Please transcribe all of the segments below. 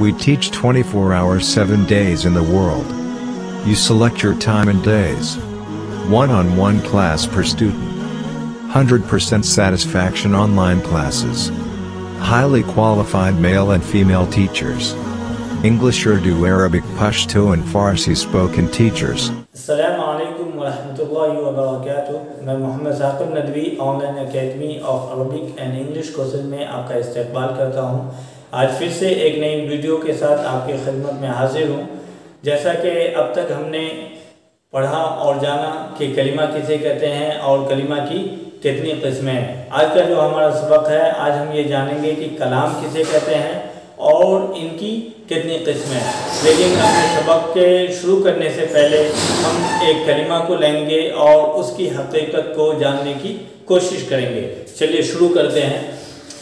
We teach 24 hours 7 days in the world. You select your time and days. One-on-one class per student. 100% satisfaction online classes. Highly qualified male and female teachers. English, Urdu, Arabic, Pashto and Farsi spoken teachers. Assalamu alaikum wa rahmatullahi wa barakatuh। मैं Mohammad Saqib Nadvi online academy of Arabic and English courses में आपका इस्तकबाल करता हूँ। आज फिर से एक नई वीडियो के साथ आपकी खिदमत में हाजिर हूँ। जैसा कि अब तक हमने पढ़ा और जाना कि कलिमा किसे कहते हैं और कलिमा की कितनी किस्में हैं। आज का जो हमारा सबक है, आज हम ये जानेंगे कि कलाम किसे कहते हैं और इनकी कितनी किस्में हैं। लेकिन अपने सबक के शुरू करने से पहले हम एक कलिमा को लेंगे और उसकी हकीकत को जानने की कोशिश करेंगे। चलिए शुरू करते हैं।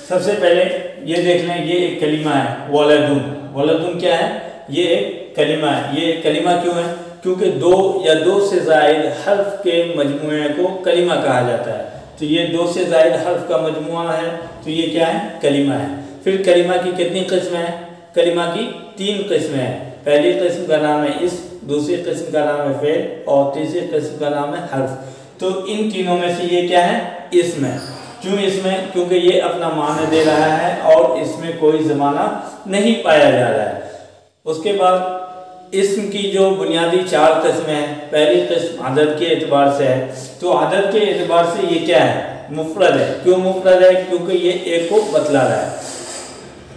सबसे पहले ये देख लें, ये एक कलिमा है वलदुन। वलदुन क्या है? ये एक कलिमा है। ये कलिमा क्यों है? क्योंकि दो या दो से ज़ायद हर्फ के मजमूए को कलिमा कहा जाता है। तो ये दो से ज़ायद हर्फ का मजमुआ है, तो ये क्या है? कलिमा है। फिर कलिमा की कितनी किस्में हैं? कलिमा की 3 किस्में हैं। पहली किस्म का नाम है इस्म, दूसरी किस्म का नाम है फ़ेल और तीसरी किस्म का नाम है हर्फ। तो इन तीनों में से ये क्या है? इस्म है। क्यों इस्म है? क्योंकि ये अपना माना दे रहा है और इसमें कोई ज़माना नहीं पाया जा रहा है। उसके बाद इस्म की जो बुनियादी 4 किस्में हैं। पहली किस्म अदद के एतबार से है। तो अदद के एतबार से ये क्या है? मुफरद है। क्यों मुफरद है? क्योंकि ये एक को बतला रहा है।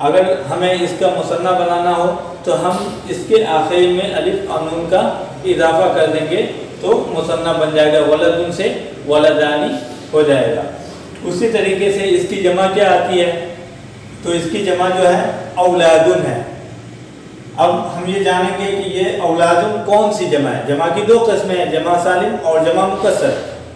अगर हमें इसका मुसन्ना बनाना हो तो हम इसके आखिर में अलिफ और नून का इजाफा कर देंगे तो मुसन्ना बन जाएगा। वलदुन से वलदानी हो जाएगा। उसी तरीके से इसकी जमा क्या आती है? तो इसकी जमा जो है औलादुन है। अब हम ये जानेंगे कि ये औलादुन कौन सी जमा है। जमा की 2 किस्में हैं, जमा सालिम और जमा मुकस्सर।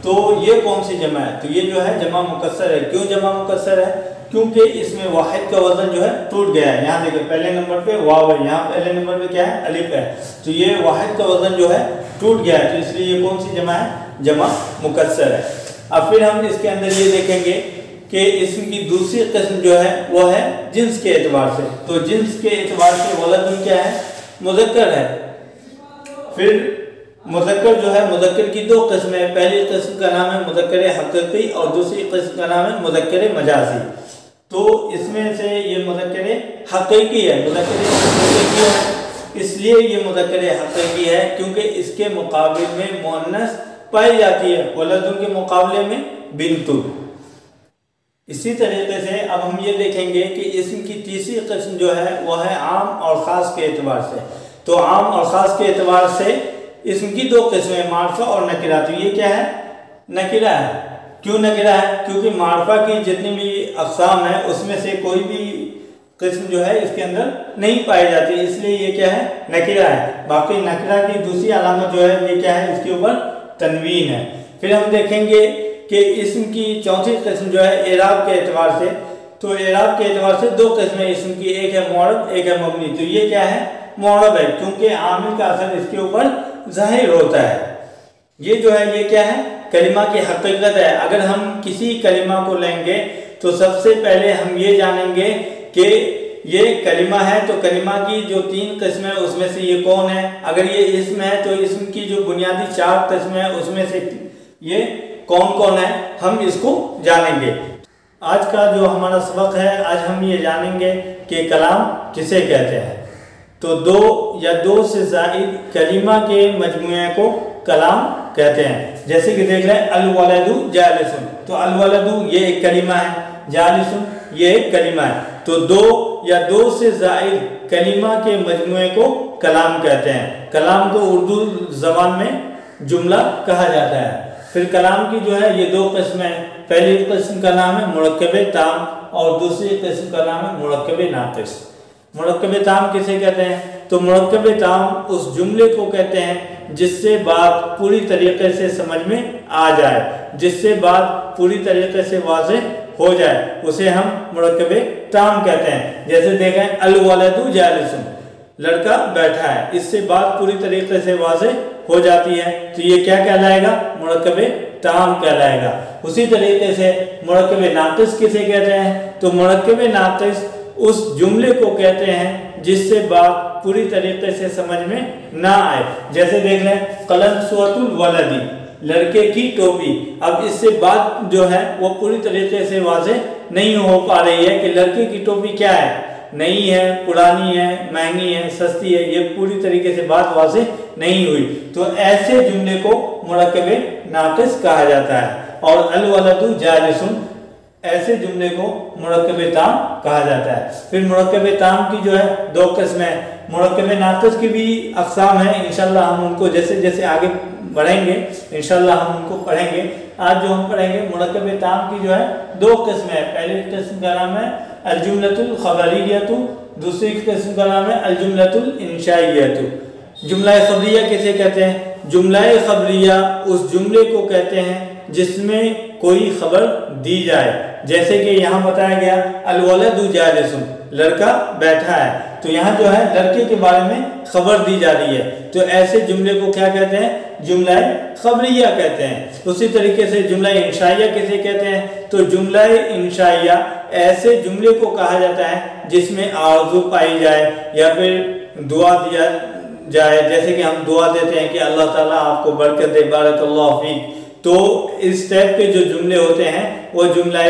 तो ये कौन सी जमा है? तो ये जो है जमा मुकस्सर है। क्यों जमा मुकस्सर है? क्योंकि इसमें वाहिद का वजन जो है टूट गया है। यहाँ देखो पहले नंबर पे वाव है, यहाँ पहले नंबर पे क्या है? अलिफ है। तो ये वाहिद का वजन जो है टूट गया है, तो इसलिए ये कौन सी जमा है? जमा मुकस्सर है। अब फिर हम इसके अंदर ये देखेंगे कि इसम की दूसरी किस्म जो है वो है जिन्स के एतबार से। तो जिन्स के एतबार से वलदुन क्या है? मुज़क्कर है। फिर मुज़क्कर जो है, मुज़क्कर की 2 किस्में हैं। पहली किस्म का नाम है मुज़क्कर हक़ीक़ी और दूसरी किस्म का नाम है मुज़क्कर मजाजी। तो इसमें से ये मुज़क्कर हक़ीक़ी है। मुज़क्कर हक़ीक़ी है इसलिए ये मुज़क्कर हक़ीक़ी है क्योंकि इसके मुकाबले में मुअन्नस पाई जाती है, वलदुन के मुकाबले में बिन्तु। इसी तरीके से अब हम ये देखेंगे कि इसम की तीसरी किस्म जो है वह है आम और ख़ास के एतबार से। तो आम और ख़ास के एतबार से इसम की 2 किस्में, मारफा और नकिरा। तो ये क्या है? नकिरा है। क्यों नकिरा है? क्योंकि मारफा की जितनी भी अक़साम है उसमें से कोई भी किस्म जो है इसके अंदर नहीं पाई जाती, इसलिए ये क्या है? नकिरा है। बाकी नकिरा की दूसरी अलामत जो है ये क्या है? इसके ऊपर तनवीन है। फिर हम देखेंगे कि इसम की चौथी किस्म जो है एराब के एतबार से। तो एराब के एतबार से 2 किस्में इसम की, एक है मुअर्रब एक है मबनी। तो ये क्या है? मुअर्रब है क्योंकि आमिल का असर इसके ऊपर ज़ाहिर होता है। ये जो है ये क्या है? कलिमा की हकीकत है। अगर हम किसी कलिमा को लेंगे तो सबसे पहले हम ये जानेंगे कि ये कलिमा है, तो कलिमा की जो 3 किस्में हैं उसमें से ये कौन है। अगर ये इस्म है तो इस्म की जो बुनियादी 4 किस्में हैं उसमें से ये कौन कौन है, हम इसको जानेंगे। आज का जो हमारा सबक है, आज हम ये जानेंगे कि कलाम किसे कहते हैं। तो 2 या 2 से ज़ायद कलिमा के मजमूए को कलाम कहते हैं। जैसे कि देख रहे हैं अल-वलदु जालिसुन। तो अल-वलदु ये एक कलिमा है, जालिसुन ये एक कलिमा है। तो 2 या 2 से ज़ायद कलिमा के मजमूए को कलाम कहते हैं। कलाम को उर्दू ज़बान में जुमला कहा जाता है। फिर कलाम की जो है ये 2 किस्में हैं। पहली किस्म का नाम है मुरक्कब ताम और दूसरी किस्म का नाम है मुरक्कब नाक़िस। मुरक्कब ताम किसे कहते हैं? तो मुरक्कब ताम उस जुमले को कहते हैं जिससे बात पूरी तरीके से समझ में आ जाए, जिससे बात पूरी तरीके से वाज़ेह हो जाए, उसे हम मुरक्कब ताम कहते हैं। जैसे देखें अल-वलदु जालिसुन, लड़का बैठा है, इससे बात पूरी तरीके से वाज़ेह हो जाती है। तो ये क्या कहलाएगा? मुरक्कब ताम कहलाएगा। उसी तरीके से मुरक्कब नाक़िस किसे कहते हैं? तो मुरक्कब नाक़िस उस जुमले को कहते हैं जिससे बात पूरी तरीके से समझ में ना आए। जैसे देख लें कलम सुअतुल वलदी, लड़के की टोपी। अब इससे बात जो है वो पूरी तरीके से वाज़ेह नहीं हो पा रही है कि लड़के की टोपी क्या है, नई है, पुरानी है, महंगी है, सस्ती है, ये पूरी तरीके से बात वाज़ेह नहीं हुई। तो ऐसे जुमले को मुरक्कबे नाक़िस कहा जाता है। और अल वलदु जालिसुन, ऐसे जुमले को मुरक्कबे ताम कहा जाता है। फिर मुरक्कबे ताम की जो है दो किस्में, मुरक्कबे नाक़िस की भी अक़साम है। इंशाअल्लाह हम उनको जैसे जैसे आगे बढ़ेंगे इंशाअल्लाह हम उनको पढ़ेंगे। आज जो हम पढ़ेंगे मुरक्कबे ताम की जो है दो किस्में है। पहली किस्म का नाम है अल जुमलतुल खबरियतु, दूसरी किस्म का नाम है अल जुमलतुल इंशाइयतु। जुमला खबरिया किसे कहते हैं? जुमला खबरिया उस जुमले को कहते हैं जिसमें कोई खबर दी जाए। जैसे कि यहाँ बताया गया अल वलदु जालिसुन, लड़का बैठा है, तो यहाँ जो है लड़के के बारे में खबर दी जा रही है। तो ऐसे जुमले को क्या कहते हैं? जुमला खबरिया कहते हैं। उसी तरीके से जुमला इंशाइया किसे कहते हैं? तो जुमला इंशाइया ऐसे जुमले को कहा जाता है जिसमें आरज़ू पाई जाए या फिर दुआ दिया जाए। जैसे कि हम दुआ देते हैं कि अल्लाह ताला आपको बरकत दे, बारकल्लाहु फीक। तो इस टाइप के जो जुमले होते हैं वो जुमला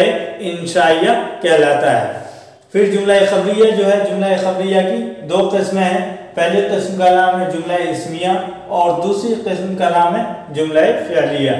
इंशाइया कहलाता है। फिर जुमला खबरिया जो है, जुमला खबरिया की दो किस्में हैं। पहले किस्म का नाम है जुमला इस्मिया और दूसरी किस्म का नाम है जुमला फ़िअलिया।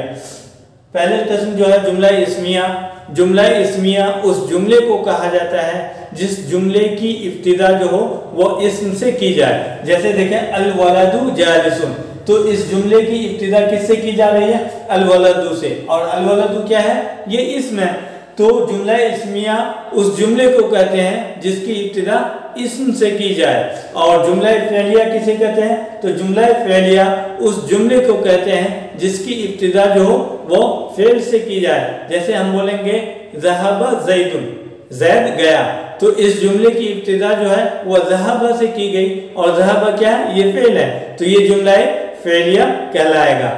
पहले किस्म जो है जुमला इस्मिया, जुमला इस्मिया उस जुमले को कहा जाता है जिस जुमले की इब्तिदा जो हो वो इस्म से की जाए। जैसे देखें अल वलदु जालिसुन, तो इस जुमले की इब्तिदा किससे की जा रही है? अल वलदु से। और अल वलदु क्या है? ये इस्म है। तो जुमला इस्मिया उस जुमले को कहते हैं जिसकी इब्तिदा इस्म से की जाए। और जुमला फ़िअलिया किसे कहते हैं? तो जुमला फ़िअलिया उस जुमले को कहते हैं जिसकी इब्तिदा जो हो वो फ़िल से की जाए। जैसे हम बोलेंगे ज़हबा ज़ैदुन, ज़ैद गया, तो इस जुमले की इब्तिदा जो है वो ज़हबा से की गई और ज़हबा क्या है? ये फ़िल है, तो ये जुमला फ़िअलिया कहलाएगा।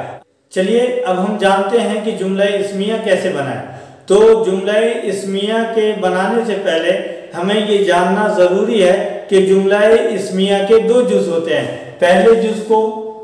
चलिए अब हम जानते हैं कि जुमला इस्मिया कैसे बनाए। तो जुमला इस्मिया के बनाने से पहले हमें ये जानना ज़रूरी है कि जुमला इस्मिया के दो जुज़ होते हैं। पहले जुज़ को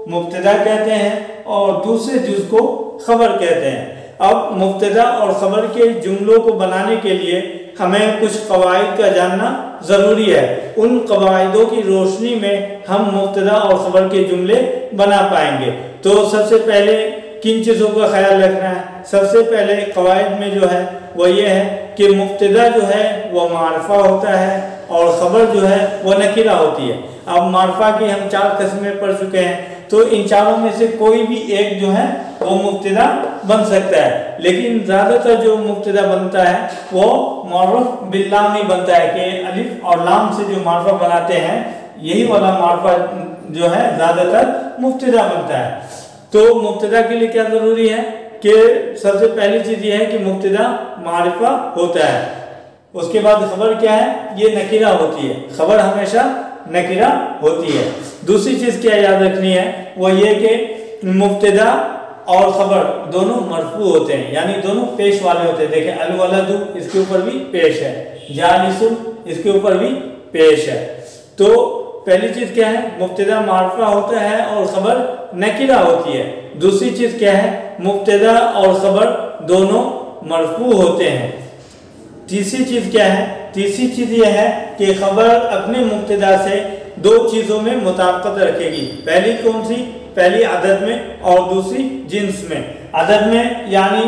मुब्तदा कहते हैं और दूसरे जुज़ को खबर कहते हैं। अब मुब्तदा और खबर के जुमलों को बनाने के लिए हमें कुछ कवायद का जानना ज़रूरी है। उन कवायदों की रोशनी में हम मुब्तदा और खबर के जुमले बना पाएंगे। तो सबसे पहले किन चीज़ों का ख्याल रखना है? सबसे पहले कवायद में जो है वो ये है कि मुब्तदा जो है वो मारफा होता है और ख़बर जो है वो नकीरा होती है। अब मारफा की हम 4 किस्में पढ़ चुके हैं, तो इन चारों में से कोई भी एक जो है वो मुब्तदा बन सकता है। लेकिन ज़्यादातर जो मुब्तदा बनता है वो मौरूफ बिल्लाम ही बनता है कि अलिफ और लाम से जो मारफा बनाते हैं, यही वाला मारफा जो है ज़्यादातर मुब्तदा बनता है। तो मुब्तदा के लिए क्या ज़रूरी है कि सबसे पहली चीज़ ये है कि मुब्तदा मारिफा होता है। उसके बाद खबर क्या है? ये नकीरा होती है, खबर हमेशा नकीरा होती है। दूसरी चीज़ क्या याद रखनी है वो ये कि मुब्तदा और खबर दोनों मरफू होते हैं, यानी दोनों पेश वाले होते हैं। देखें अल वलदु इसके ऊपर भी पेश है, जालिसुन इसके ऊपर भी पेश है। तो पहली चीज़ क्या है? मुब्तदा मारफा होता है और खबर नकीरा होती है। दूसरी चीज़ क्या है? मुब्तदा और खबर दोनों मरफू होते हैं। तीसरी चीज़ क्या है? तीसरी चीज़ यह है कि खबर अपने मुब्तदा से दो चीज़ों में मुताबिकत रखेगी। पहली कौन सी? पहली अदद में और दूसरी जिन्स में। अदद में यानी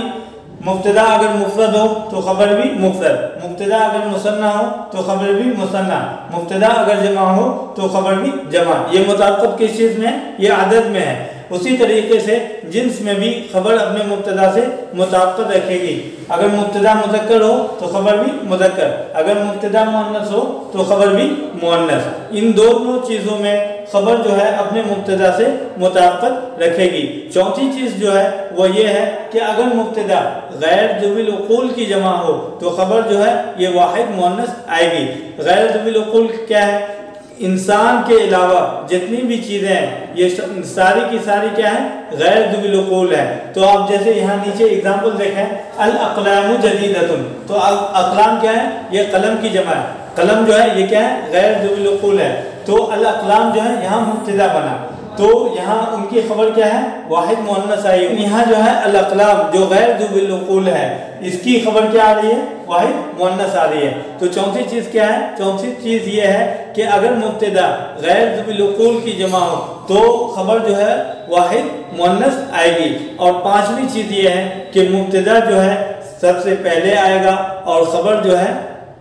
मुब्तदा अगर मुफरद हो तो खबर भी मुफरद, मुब्तदा अगर मुसन्ना हो तो खबर भी मुसन्ना, मुब्तदा अगर जमा हो तो खबर भी जमा। ये मुताबिकत किस चीज़ में है? ये अदद में है। उसी तरीके से जिन्स में भी खबर अपने मुब्तदा से मुताबिकत रखेगी। अगर मुब्तदा मुज़क्कर हो तो खबर भी मुज़क्कर, अगर मुब्तदा मुअन्नस हो तो खबर भी मुअन्नस। इन दोनों चीज़ों में खबर जो है अपने मुब्तदा से मुताबिकत रखेगी। चौथी चीज़ जो है वो ये है कि अगर मुब्तदा गैर ज़ुविल उक़ूल की जमा हो तो खबर जो है ये वाहिद मुअन्नस आएगी। गैर ज़ुविल उक़ूल क्या है? इंसान के अलावा जितनी भी चीज़ें हैं ये सारी की सारी क्या है? गैर ज़ुविल उक़ूल है। तो आप जैसे यहाँ नीचे एग्जाम्पल देखें, अल अक़लामु जदीदतुन, तो अक़लाम क्या है? ये कलम की जमा है। कलम जो है ये क्या है, गैर ज़ुबिल उक़ूल है। तो अल अक़लाम जो है यहाँ मुब्तदा बना, तो यहाँ उनकी खबर क्या है, वाहिद मुअन्नस आई। यहाँ जो है अल अक़लाम जो गैर ज़ुबिल उक़ूल है, इसकी खबर क्या आ रही है, वाहिद मुअन्नस आ रही है। तो चौथी चीज़ क्या है, चौथी चीज़ ये है कि अगर मुब्तदा गैर ज़ुबिल उक़ूल की जमा हो तो खबर जो है वाहिद मुअन्नस आएगी। और पांचवी चीज़ ये है कि मुब्तदा जो है सबसे पहले आएगा और ख़बर जो है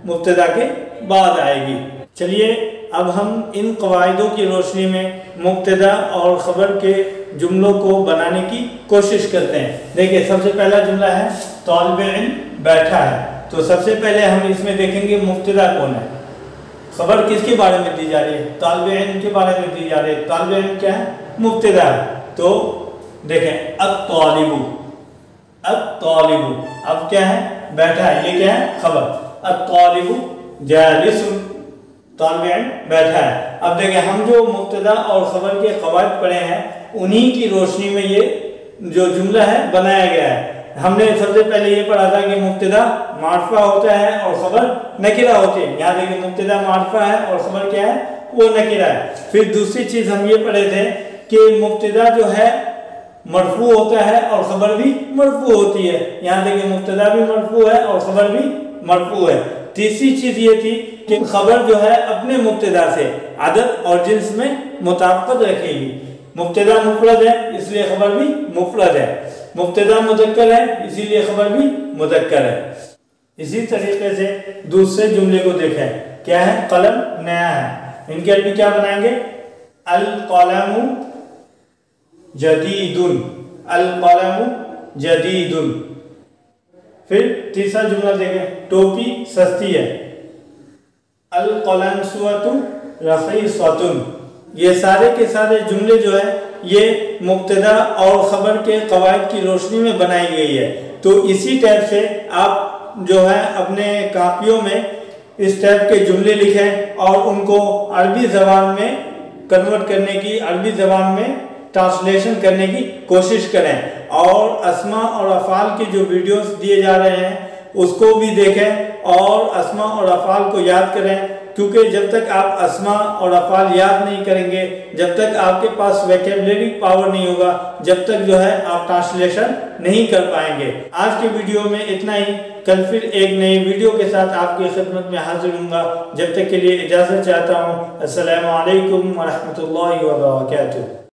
मुब्तदा के बाद आएगी। चलिए अब हम इन कवायदों की रोशनी में मुब्तदा और ख़बर के जुमलों को बनाने की कोशिश करते हैं। देखिए सबसे पहला जुमला है तालिब-ए-इल्म बैठा है। तो सबसे पहले हम इसमें देखेंगे मुब्तदा कौन है, खबर किसके बारे में दी जा रही है, तालिब-ए-इल्म के बारे में दी जा रही है। तालिब-ए-इल्म क्या है, मुब्तदा है। तो देखें अत-तालिबु, अत-तालिबु अब क्या है, बैठा है, ये क्या है, खबर। अत-तालिबु जालिसुन, तालिब-ए-इल्म बैठा है। अब देखें हम जो मुब्तदा और ख़बर के क़वाइद पढ़े हैं उन्हीं की रोशनी में ये जो जुमला है बनाया गया है। हमने सबसे पहले ये पढ़ा था कि मुब्तदा मार्फा होता है और ख़बर नकिरा होती है। यहाँ देखिए मुब्तदा मार्फा है और ख़बर क्या है, वो नकिरा है। फिर दूसरी चीज़ हम ये पढ़े थे कि मुब्तदा जो है मरफू होता है और ख़बर भी मरफू होती है। यहाँ देखिए मुब्तदा भी मरफू है और ख़बर भी मरफू है। तीसरी चीज़ ये थी कि खबर जो है अपने मुब्तदा से अदद और जिन्स में मुताबिकत रखेगी। मुब्तदा मुफरद है इसलिए खबर भी मुफरद है, मुब्तदा मुज़क्कर है इसीलिए खबर भी मुज़क्कर है। इसी तरीके से दूसरे जुमले को देखें, क्या है, कलम नया है, इनके लिए क्या बनाएंगे, अल कलमु जदीदुन, अल कलमु जदीदुन। फिर तीसरा जुमला देखें, टोपी सस्ती है, अल कलंसुअतु रखीसतुन। ये सारे के सारे जुमले जो है ये मुब्तदा और ख़बर के क़वाइद की रोशनी में बनाई गई है। तो इसी टाइप से आप जो है अपने कापियों में इस टाइप के जुमले लिखें और उनको अरबी ज़बान में कन्वर्ट करने की, अरबी ज़बान में ट्रांसलेशन करने की कोशिश करें। और अस्मा और अफ़ाल के जो वीडियोस दिए जा रहे हैं उसको भी देखें और अस्मा और अफ़ाल को याद करें, क्योंकि जब तक आप अस्मा और अफ़ाल याद नहीं करेंगे, जब तक आपके पास वोकैबुलरी पावर नहीं होगा, जब तक जो है आप ट्रांसलेशन नहीं कर पाएंगे। आज के वीडियो में इतना ही, कल फिर एक नई वीडियो के साथ आपकी खिदमत में हाजिर होऊंगा। जब तक के लिए इजाज़त चाहता हूँ। अस्सलामु अलैकुम व रहमतुल्लाहि व बरकातुहू।